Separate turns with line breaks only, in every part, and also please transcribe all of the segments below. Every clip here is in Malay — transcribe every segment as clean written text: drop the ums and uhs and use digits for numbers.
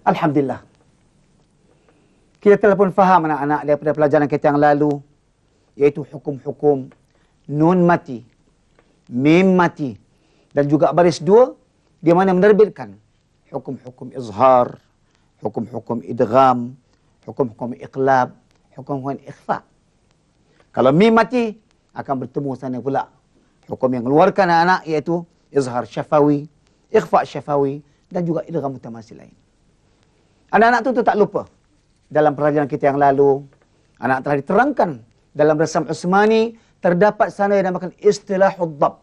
Alhamdulillah. Kita telah pun faham anak-anak daripada pelajaran kita yang lalu, iaitu hukum-hukum nun mati, mim mati, dan juga baris dua, di mana menerbitkan hukum-hukum izhar, hukum-hukum idgham, hukum-hukum iqlab, hukum-hukum ikhfa. Kalau mim mati, akan bertemu sana pula hukum yang mengeluarkan anak-anak, iaitu izhar syafawi, ikhfa syafawi, dan juga idgham mutamasil lain. Anak-anak itu tak lupa. Dalam pelajaran kita yang lalu, anak telah diterangkan dalam Rasam Usmani, terdapat sana yang dinamakan istilahul dhab.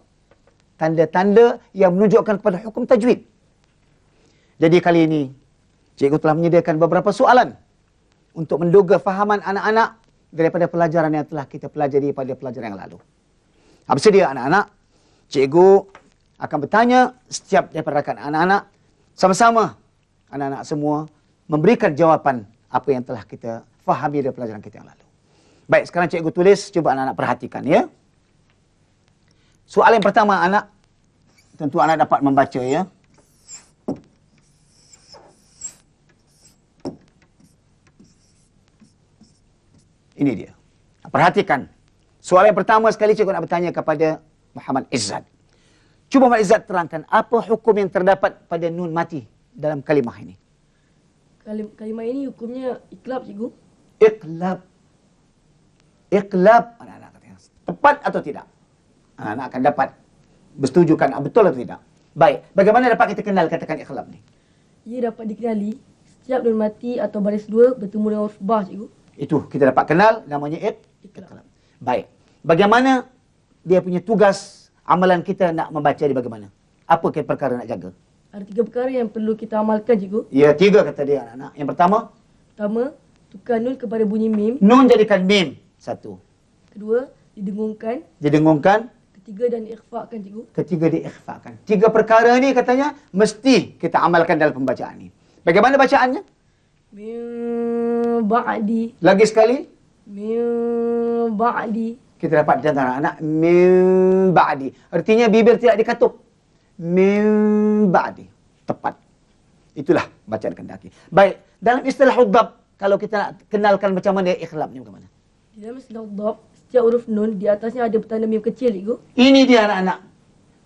Tanda-tanda yang menunjukkan kepada hukum tajwid. Jadi kali ini, cikgu telah menyediakan beberapa soalan untuk menduga fahaman anak-anak daripada pelajaran yang telah kita pelajari pada pelajaran yang lalu. Bersedia anak-anak? Cikgu akan bertanya setiap daripada rakan anak-anak, sama-sama anak-anak semua memberikan jawapan apa yang telah kita fahami dari pelajaran kita yang lalu. Baik, sekarang cikgu tulis, cuba anak-anak perhatikan ya. Soalan yang pertama anak, tentu anak dapat membaca ya. Ini dia. Perhatikan. Soalan yang pertama sekali cikgu nak bertanya kepada Muhammad Izzat. Cuba Muhammad Izzat terangkan apa hukum yang terdapat pada nun mati dalam kalimah ini.
Kalimah ini hukumnya iqlab, cikgu.
Iqlab. Iqlab. Anak-anak katanya. Tepat atau tidak? Anak-anak akan dapat bersetujukan betul atau tidak. Baik. Bagaimana dapat kita kenal katakan iqlab ni?
Ia dapat dikenali setiap nun mati atau baris dua bertemu dengan huruf ba, cikgu.
Itu kita dapat kenal namanya iqlab. Baik. Bagaimana dia punya tugas amalan kita nak membaca dia bagaimana? Apa perkara nak jaga?
Ada 3 perkara yang perlu kita amalkan, cikgu.
Ya, 3 kata dia anak-anak. Yang
pertama, tukar nun kepada bunyi mim.
Nun jadikan mim. 1.
Kedua, didengungkan.
Didengungkan.
Ketiga, dan diikhfakan, cikgu.
Ketiga, diikhfakan. 3 perkara ni katanya mesti kita amalkan dalam pembacaan ni. Bagaimana bacaannya?
Min ba'di.
Lagi sekali.
Min ba'di.
Kita dapat dengar anak min ba'di. Artinya bibir tidak dikatuk. Min ba'di. Tepat. Itulah bacaan kendaki. Baik. Dalam istilah dhab, kalau kita nak kenalkan macam mana iqlab ni bagaimana?
Di dalam istilah dhab, setiap huruf nun di atasnya ada bertanda mim kecil, cikgu.
Ini dia anak-anak.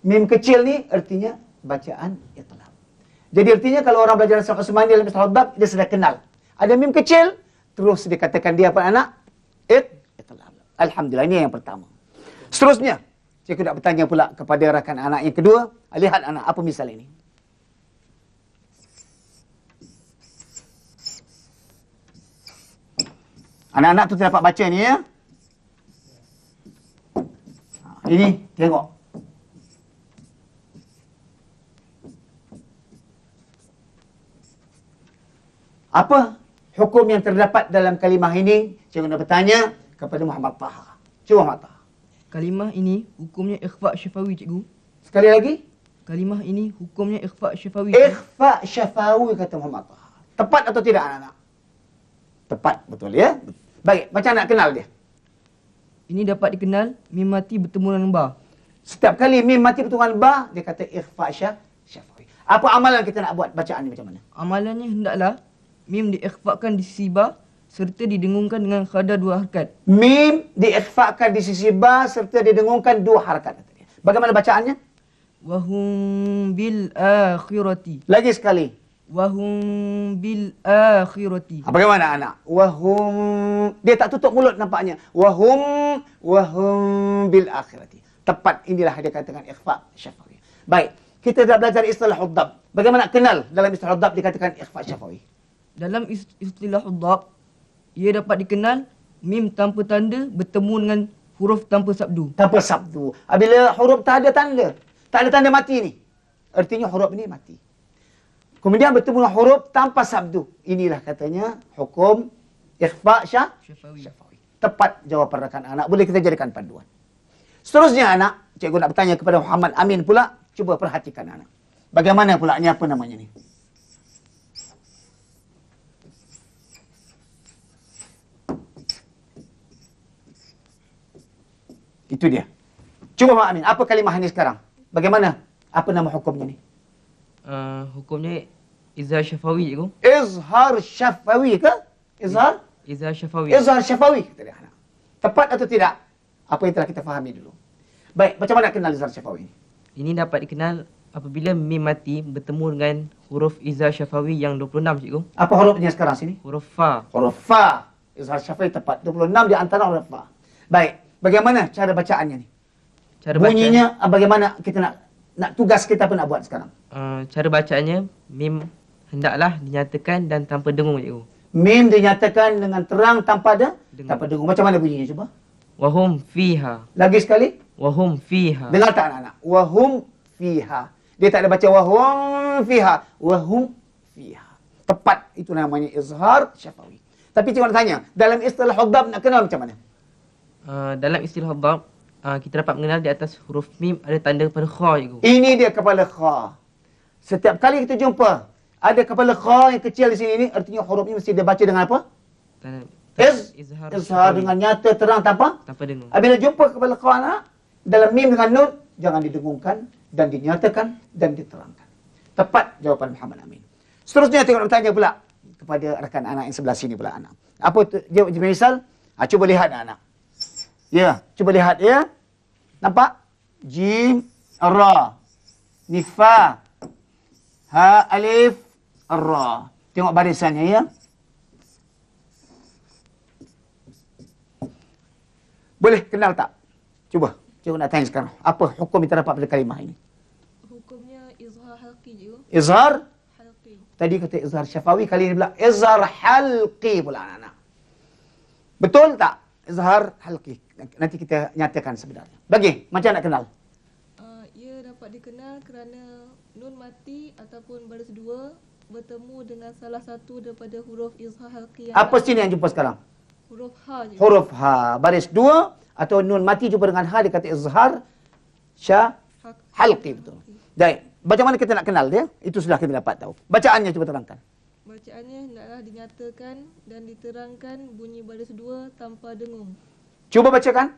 Mim kecil ni artinya bacaan iqlab. Jadi artinya kalau orang belajar Rasam Usmani dalam istilah dhab, dia sudah kenal. Ada mim kecil, terus dikatakan dia apa anak? Iqlab. Alhamdulillah, ini yang pertama. Seterusnya, cikgu nak bertanya pula kepada rakan anak yang kedua. Lihat anak, apa misal ini? Anak-anak tu dapat baca ni ya. Ini, tengok. Apa hukum yang terdapat dalam kalimah ini? Cikgu nak bertanya kepada Muhammad Taha. Cuba Muhammad Taha.
Kalimah ini hukumnya ikhfa syafawi, cikgu.
Sekali lagi.
Kalimah ini hukumnya ikhfa syafawi.
Ikhfa syafawi kata Muhammad Taha. Tepat atau tidak anak-anak? Tepat, betul ya. Baik, macam nak kenal dia?
Ini dapat dikenal mim mati bertemu dengan ba.
Setiap kali mim mati bertemu dengan ba, dia kata ikhfa syafawi. Apa amalan kita nak buat bacaan ni macam mana?
Amalannya hendaklah mim diikhfakan di sisi ba serta didengungkan dengan khada 2 harakat.
Mim diikhfakan di sisi ba serta didengungkan 2 harakat. Bagaimana bacaannya?
Wahum bil akhirati.
Lagi sekali.
Wahum bil akhirati.
Bagaimana anak? Wahum. Dia tak tutup mulut nampaknya. Wahum bil akhirati. Tepat, inilah dia katakan ikhfa syafawi. Baik, kita dah belajar istilah dhab. Bagaimana kenal dalam istilah dhab dikatakan ikhfa syafawi?
Dalam istilah dhab, ia dapat dikenal mim tanpa tanda bertemu dengan huruf tanpa sabdu.
Tanpa sabdu. Bila huruf tak ada tanda mati ni, artinya huruf ini mati. Kemudian bertemu dengan huruf tanpa sabdu. Inilah katanya hukum ikhfa syafawi. Tepat jawapan rakan anak. Boleh kita jadikan panduan. Seterusnya anak, cikgu nak bertanya kepada Muhammad Amin pula. Cuba perhatikan anak. Bagaimana pula ni, apa namanya ni? Itu dia. Cuba Muhammad Amin, apa kalimah ni sekarang? Bagaimana? Apa nama hukumnya ni?
Hukumnya Izhar syafawi cikgu.
Izhar syafawi ke? Izhar?
Izhar syafawi.
Izhar syafawi, kata dia anak. Tepat atau tidak? Apa yang telah kita fahami dulu. Baik, macam mana kenal izhar syafawi ini?
Ini dapat dikenal apabila mim mati bertemu dengan huruf izhar syafawi yang 26 cikgu.
Apa hurufnya sekarang sini?
Huruf fa.
Huruf fa. Izhar syafawi tepat. 26 di antara huruf fa. Baik, bagaimana cara bacaannya ni?
Cara baca,
Bunyinya, bagaimana kita nak tugas kita pun nak buat sekarang.
cara bacaannya mim hendaklah dinyatakan dan tanpa dengung cikgu.
Mim dinyatakan dengan terang tanpa ada
Dengung.
tanpa dengung. Macam mana bunyinya cuba?
Wahum fiha.
Lagi sekali.
Wahum fiha.
Dengar tak anak-anak? Wahum fiha. Dia tak ada baca wahum fiha. Wahum fiha. Tepat itu namanya izhar syafawi. Tapi cikgu nak tanya, dalam istilah hudab nak kenal macam mana?
Dalam istilah dhab, kita dapat mengenal di atas huruf mim ada tanda pada kha cikgu.
Ini dia kepala kha. Setiap kali kita jumpa ada kepala kha yang kecil di sini ni, artinya huruf ni mesti dia baca dengan apa? Izhar dengan nyata terang tanpa
dengung.
Bila jumpa kepala kha anak, dalam mim dengan nun, jangan didengungkan dan dinyatakan dan diterangkan. Tepat jawapan Muhammad Amin. Seterusnya tengok nak bertanya pula kepada rakan anak yang sebelah sini pula anak. Apa tu? Jawab misal? Cuba lihat anak. Ya, cuba lihat ya. Nampak? Jim, ra, ni fa, ha, alif, ra. Tengok barisannya ya. Boleh kenal tak? Cuba. Cikgu nak tanya sekarang. Apa hukum yang terdapat pada kalimah ini?
Hukumnya izhar halqi cikgu.
Izhar?
Halqi.
Tadi kata izhar syafawi, kali ini pula izhar halqi pula anak-anak. Betul tak? Izhar halqi. Nanti kita nyatakan sebenarnya. Bagi, macam nak kenal?
Ia dapat dikenal kerana nun mati ataupun baris dua bertemu dengan salah satu daripada huruf izhar halqi yang
Apa sini yang jumpa sekarang?
huruf ha cikgu.
Huruf ha. Baris dua atau nun mati jumpa dengan ha, dia kata izhar halqi. Betul. Baik. Macam mana kita nak kenal dia? Itu sudah kita dapat tahu. Bacaannya cuba terangkan.
Bacaannya hendaklah dinyatakan dan diterangkan bunyi baris dua tanpa dengung.
Cuba bacakan.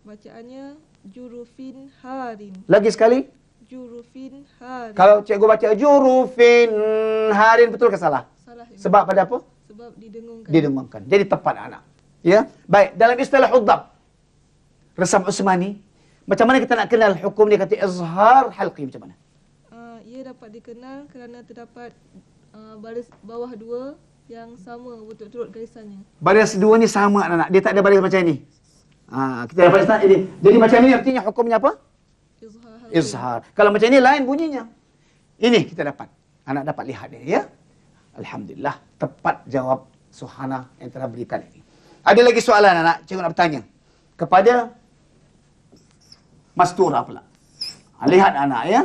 Bacaannya jurufin harin.
Lagi sekali.
Jurufin harin.
Kalau cikgu baca jurufin harin, betul ke salah?
Salah cikgu.
Sebab pada apa?
Sebab didengungkan.
Didengungkan. Jadi tepat anak. Ya. Baik, dalam istilah hudab Resam Usmani, macam mana kita nak kenal hukum dia kata izhar halqi macam mana?
Ia dapat dikenal kerana terdapat baris bawah dua yang sama berturut-turut garisannya.
Baris dua ni sama anak-anak. Dia tak ada baris macam ni. Kita dapat baris ini. Jadi macam ni artinya hukumnya apa?
Izhar halqi.
Izhar. Kalau macam ni lain bunyinya. Ini kita dapat. Anak dapat lihat dia ya. Alhamdulillah tepat jawab Suhana yang telah berikan ini. Ada lagi soalan anak, cikgu nak bertanya kepada Mastura pula. Lihat anak ya.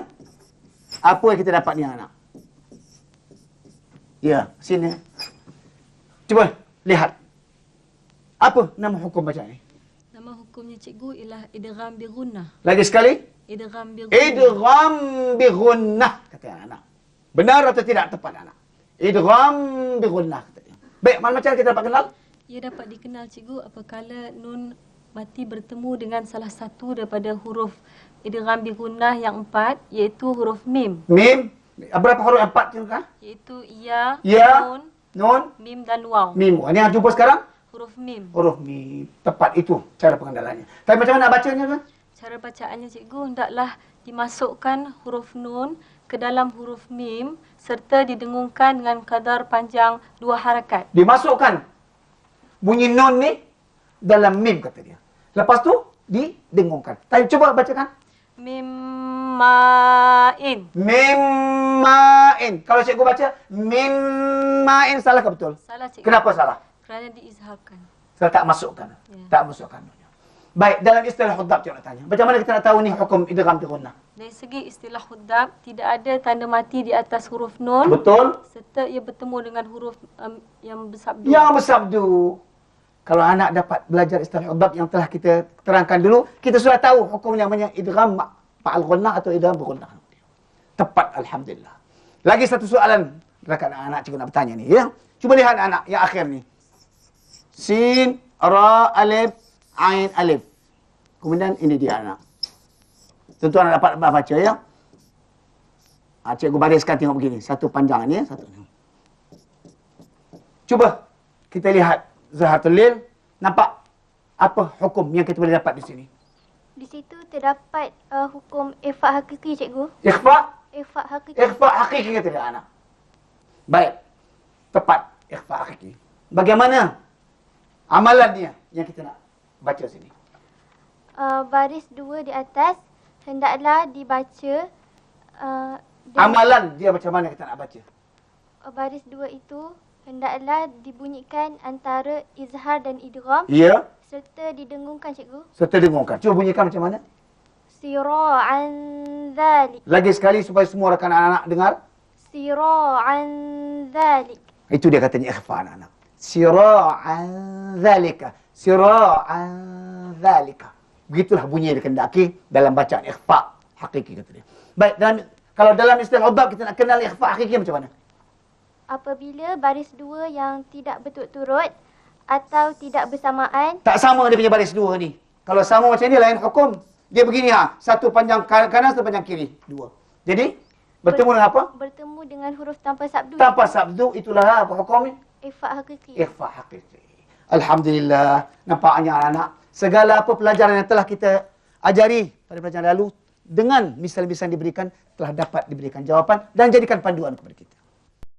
Apa yang kita dapat ni anak? Ya, sini. Cuba lihat. Apa nama hukum bacaan ni?
Nama hukumnya cikgu ialah idgham bi gunnah.
Lagi sekali.
Idgham bi gunnah.
Idgham bi gunnah kata anak. Benar atau tidak tepat anak? Idgham bi gunnah kata dia. Baik, macam mana kita dapat kenal?
Ia dapat dikenal cikgu apabila nun mati bertemu dengan salah satu daripada huruf idgham bi gunnah yang 4 iaitu huruf mim.
Mim. Berapa huruf yang 4 tu kan?
Iaitu ya,
Ya,
nun,
nun,
mim dan waw.
mim. Ini yang jumpa sekarang?
Huruf mim.
Huruf mim. Tepat itu cara pengendalannya. Tapi macam mana nak bacanya kan?
Cara bacaannya cikgu hendaklah dimasukkan huruf nun ke dalam huruf mim serta didengungkan dengan kadar panjang 2 harakat.
Dimasukkan bunyi nun ni dalam mim kata dia. Lepas tu didengungkan. Tapi cuba bacakan.
Mim ma'in.
Mim ma'in. Kalau cikgu baca mim ma'in salah ke betul?
Salah cikgu.
Kenapa salah?
Kerana diizharkan.
Saya tak masukkan.
Ya.
Tak masukkan. Baik, dalam istilah hudab cikgu nak tanya. Macam mana kita nak tahu ni hukum idgham bi gunnah?
Dari segi istilah hudab, tidak ada tanda mati di atas huruf nun.
Betul?
Serta ia bertemu dengan huruf yang bersabdu.
Yang bersabdu. Kalau anak dapat belajar istilah hudab yang telah kita terangkan dulu, kita sudah tahu hukum yang namanya idgham ma'al gunnah atau idgham bi gunnah. Tepat, alhamdulillah. Lagi satu soalan rakan anak cikgu nak bertanya ni ya. Cuba lihat anak yang akhir ni. Sin, ra, alif, ain, alif. Kemudian ini dia anak. Tentu anak dapat baca ya. Cikgu bariskan tengok begini. Satu panjang ni, satu ni. Cuba kita lihat Zahatul Lil. Nampak apa hukum yang kita boleh dapat di sini?
Di situ terdapat hukum ikhfa hakiki, cikgu.
Ikhfa?
Ikhfa hakiki.
Ikhfa hakiki kata dia anak. Baik. Tepat. Ikhfa hakiki. Bagaimana amalannya yang kita nak baca sini?
Baris 2 di atas hendaklah dibaca
Amalan dia macam mana kita nak baca?
baris 2 itu hendaklah dibunyikan antara izhar dan idgham
Ya.
serta didengungkan, cikgu.
Serta dengungkan. Cuba bunyikan macam mana?
Sira'an dhalik.
Lagi sekali supaya semua rakan anak-anak dengar.
Sira'an dhalik.
Itu dia katanya ikhfa anak-anak. Sira'an dhalika. Sira'an dhalika. Begitulah bunyi yang dikendaki dalam bacaan ikhfa hakiki kata dia. Baik, kalau dalam istilah udab kita nak kenal ikhfa hakiki macam mana?
Apabila baris 2 yang tidak berturut-turut atau tidak bersamaan,
Tak sama dia punya baris dua ni. Kalau sama macam ni lain hukum. Dia begini satu panjang kanan, satu panjang kiri. Dua. Jadi, bertemu dengan apa?
bertemu dengan huruf tanpa sabdu.
Tanpa sabdu, itulah apa hukumnya?
Ikhfa hakiki.
Ikhfa hakiki. Alhamdulillah. Nampaknya anak-anak, segala apa pelajaran yang telah kita ajari pada pelajaran lalu, dengan misal-misal diberikan, telah dapat diberikan jawapan dan jadikan panduan kepada kita.